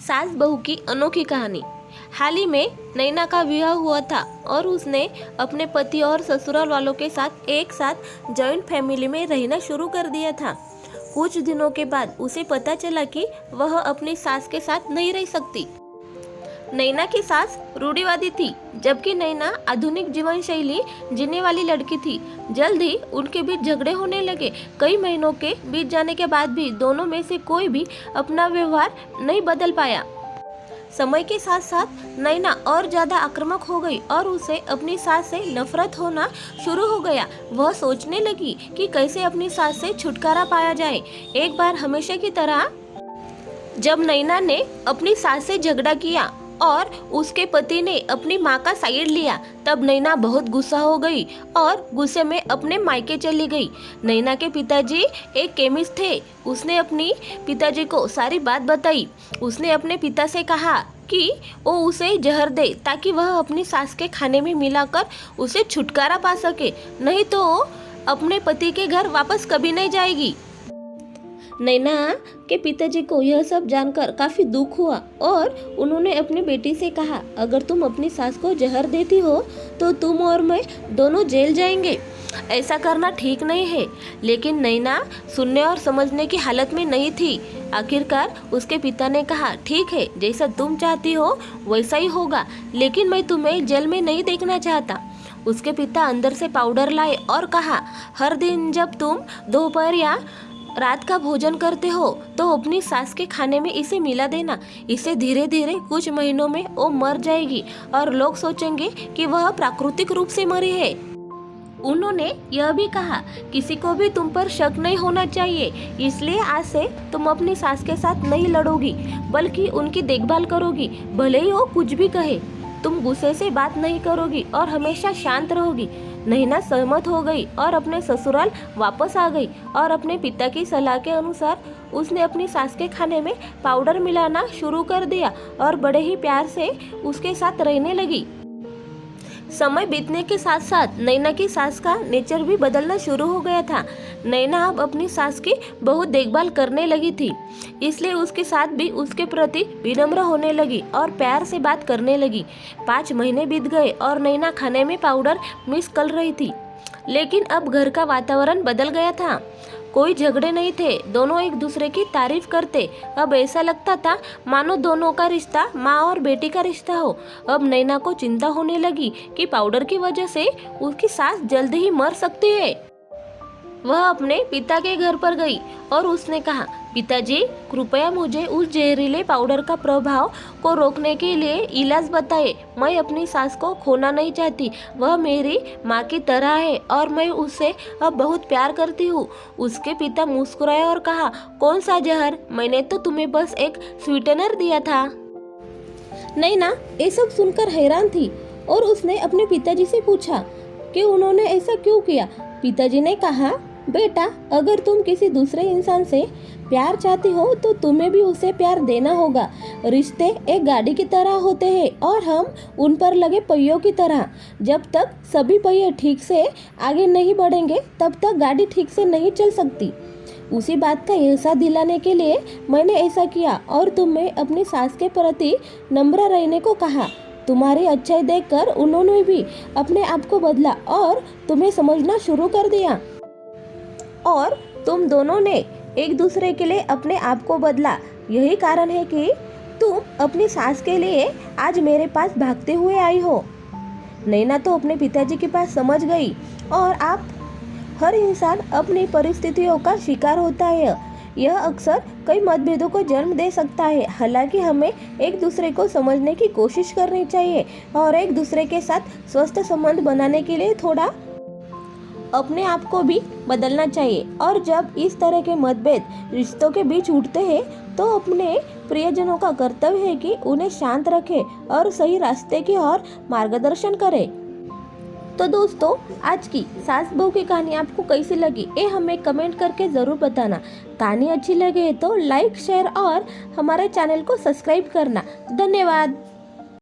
सास बहू की अनोखी कहानी। हाल ही में नैना का विवाह हुआ था और उसने अपने पति और ससुराल वालों के साथ एक साथ जॉइंट फैमिली में रहना शुरू कर दिया था। कुछ दिनों के बाद उसे पता चला कि वह अपनी सास के साथ नहीं रह सकती। नैना की सास रूढ़िवादी थी, जबकि नैना आधुनिक जीवन शैली जीने वाली लड़की थी। जल्द ही उनके बीच झगड़े होने लगे। कई महीनों के बीत जाने के बाद भी दोनों में से कोई भी अपना व्यवहार नहीं बदल पाया। समय के साथ साथ नैना और ज्यादा आक्रामक हो गई और उसे अपनी सास से नफरत होना शुरू हो गया। वह सोचने लगी कि कैसे अपनी सास से छुटकारा पाया जाए। एक बार हमेशा की तरह जब नैना ने अपनी सास से झगड़ा किया और उसके पति ने अपनी माँ का साइड लिया, तब नैना बहुत गुस्सा हो गई और गुस्से में अपने मायके चली गई। नैना के पिताजी एक केमिस्ट थे। उसने अपनी पिताजी को सारी बात बताई। उसने अपने पिता से कहा कि वो उसे जहर दे ताकि वह अपनी सास के खाने में मिलाकर उसे छुटकारा पा सके, नहीं तो वो अपने पति के घर वापस कभी नहीं जाएगी। नैना के पिताजी को यह सब जानकर काफी दुख हुआ और उन्होंने अपनी बेटी से कहा, अगर तुम अपनी सास को जहर देती हो तो तुम और मैं दोनों जेल जाएंगे। ऐसा करना ठीक नहीं है। लेकिन नैना सुनने और समझने की हालत में नहीं थी। आखिरकार उसके पिता ने कहा, ठीक है, जैसा तुम चाहती हो वैसा ही होगा, लेकिन मैं तुम्हें जेल में नहीं देखना चाहता। उसके पिता अंदर से पाउडर लाए और कहा, हर दिन जब तुम दोपहर या रात का भोजन करते हो तो अपनी सास के खाने में इसे मिला देना। इसे धीरे धीरे कुछ महीनों में वो मर जाएगी और लोग सोचेंगे कि वह प्राकृतिक रूप से मरी है। उन्होंने यह भी कहा, किसी को भी तुम पर शक नहीं होना चाहिए, इसलिए आज से तुम अपनी सास के साथ नहीं लड़ोगी बल्कि उनकी देखभाल करोगी। भले ही वो कुछ भी कहे, तुम गुस्से से बात नहीं करोगी और हमेशा शांत रहोगी। नैना सहमत हो गई और अपने ससुराल वापस आ गई और अपने पिता की सलाह के अनुसार उसने अपनी सास के खाने में पाउडर मिलाना शुरू कर दिया और बड़े ही प्यार से उसके साथ रहने लगी। समय बीतने के साथ साथ नैना की सास का नेचर भी बदलना शुरू हो गया था। नैना अब अपनी सास की बहुत देखभाल करने लगी थी, इसलिए उसके साथ भी उसके प्रति विनम्र होने लगी और प्यार से बात करने लगी। 5 महीने बीत गए और नैना खाने में पाउडर मिस कर रही थी, लेकिन अब घर का वातावरण बदल गया था। कोई झगड़े नहीं थे, दोनों एक दूसरे की तारीफ करते। अब ऐसा लगता था मानो दोनों का रिश्ता माँ और बेटी का रिश्ता हो। अब नैना को चिंता होने लगी कि पाउडर की वजह से उसकी सास जल्द ही मर सकती है। वह अपने पिता के घर पर गई और उसने कहा, पिताजी, कृपया मुझे उस जहरीले पाउडर का प्रभाव को रोकने के लिए इलाज बताएं। मैं अपनी सास को खोना नहीं चाहती। वह मेरी माँ की तरह है और मैं उससे अब बहुत प्यार करती हूँ। उसके पिता मुस्कुराए और कहा, कौन सा जहर? मैंने तो तुम्हें बस एक स्वीटनर दिया था। नैना ये सब सुनकर हैरान थी और उसने अपने पिताजी से पूछा कि उन्होंने ऐसा क्यों किया। पिताजी ने कहा, बेटा, अगर तुम किसी दूसरे इंसान से प्यार चाहती हो तो तुम्हें भी उसे प्यार देना होगा। रिश्ते एक गाड़ी की तरह होते हैं और हम उन पर लगे पहियों की तरह। जब तक सभी पहिए ठीक से आगे नहीं बढ़ेंगे तब तक गाड़ी ठीक से नहीं चल सकती। उसी बात का एहसास दिलाने के लिए मैंने ऐसा किया और तुम्हें अपनी सास के प्रति नम्र रहने को कहा। तुम्हारी अच्छाई देखकर उन्होंने भी अपने आप को बदला और तुम्हें समझना शुरू कर दिया और तुम दोनों ने एक दूसरे के लिए अपने आप को बदला। यही कारण है कि तुम अपनी सास के लिए आज मेरे पास भागते हुए आई हो। नैना तो अपने पिताजी के पास समझ गई और आप हर इंसान अपनी परिस्थितियों का शिकार होता है। यह अक्सर कई मतभेदों को जन्म दे सकता है। हालांकि हमें एक दूसरे को समझने की कोशिश करनी चाहिए और एक दूसरे के साथ स्वस्थ संबंध बनाने के लिए थोड़ा अपने आप को भी बदलना चाहिए। और जब इस तरह के मतभेद रिश्तों के बीच उठते हैं तो अपने प्रियजनों का कर्तव्य है कि उन्हें शांत रखें और सही रास्ते की ओर मार्गदर्शन करें। तो दोस्तों, आज की सास बहू की कहानी आपको कैसी लगी ये हमें कमेंट करके ज़रूर बताना। कहानी अच्छी लगे तो लाइक, शेयर और हमारे चैनल को सब्सक्राइब करना। धन्यवाद।